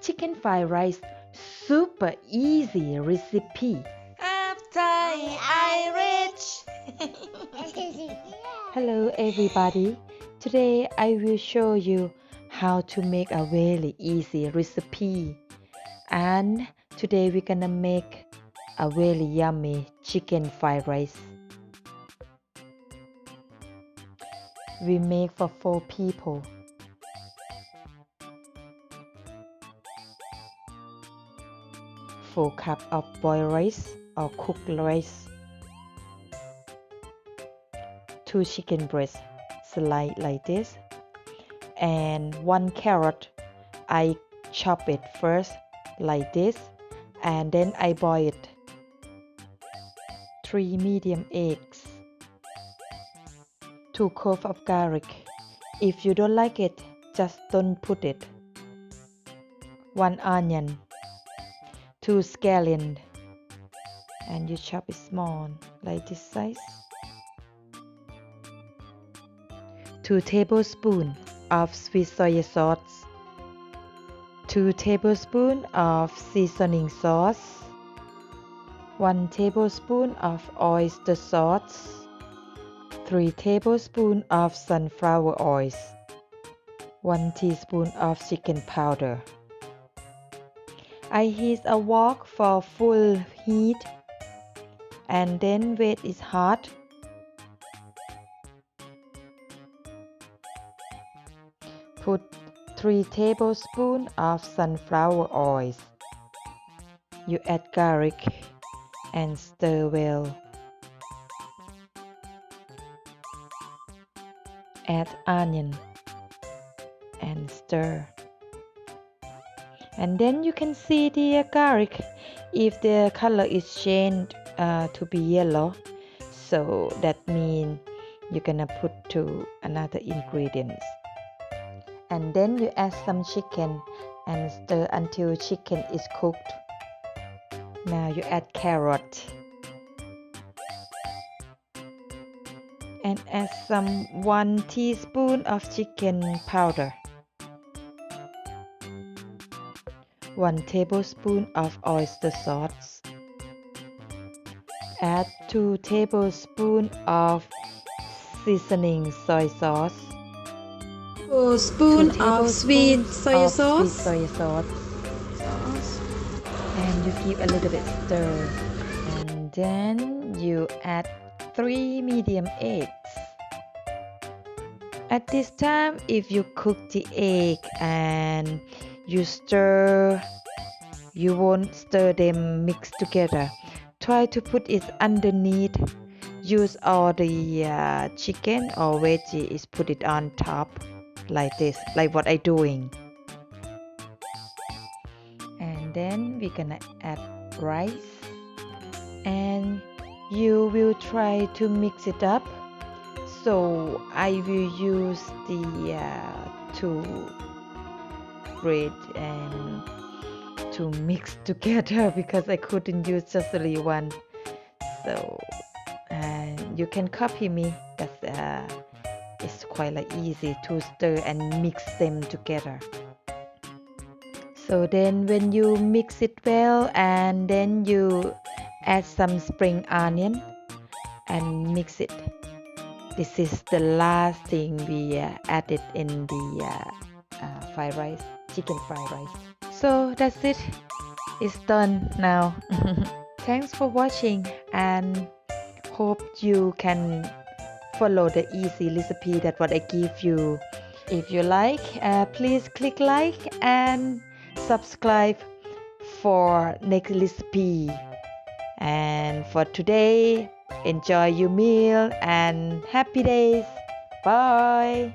chicken fried rice, super easy recipe. Hấp Thai Irish. Hello everybody, today I will show you how to make a very easy recipe, and today we're gonna make a very yummy chicken fried rice. We make for 4 people. Four cup of boiled rice or cooked rice. 2 chicken breasts sliced like this, and 1 carrot. I chop it first like this, and then I boil it. 3 medium eggs. 2 cloves of garlic. If you don't like it, just don't put it. 1 onion. 2 scallions, and you chop it small like this size. 2 tablespoons of sweet soy sauce. 2 tablespoons of seasoning sauce. 1 tablespoon of oyster sauce. 3 tablespoons of sunflower oil. 1 teaspoon of chicken powder. I heat a wok for full heat, and then when it's hot, put 3 tablespoons of sunflower oil. You add garlic and stir well. Add onion and stir. And then you can see the garlic, if the color is changed to be yellow, so that means you're gonna put to another ingredients. And then you add some chicken and stir until chicken is cooked. Now you add carrot and add some 1 teaspoon of chicken powder. 1 tablespoon of oyster sauce. Add 2 tablespoons of seasoning soy sauce. 2 spoon of sweet soy Sweet sauce. soy sauce. And you give a little bit stir. And then you add 3 medium eggs. At this time, if you cook the egg and you stir, you won't stir them mixed together. Try to put it underneath. Use all the chicken or veggie is put it on top like this, like what I doing. And then we're gonna add rice, and you will try to mix it up. So I will use the 2 bread and to mix together because I couldn't use just only one. So you can copy me. It's quite easy to stir and mix them together. So then when you mix it well, and then you add some spring onion and mix it. This is the last thing we added in the fried rice, chicken fried rice. So that's it. It's done now. Thanks for watching, and hope you can follow the easy recipe that what I give you. If you like, please click like and subscribe for next recipe. And for today, enjoy your meal and happy days. Bye.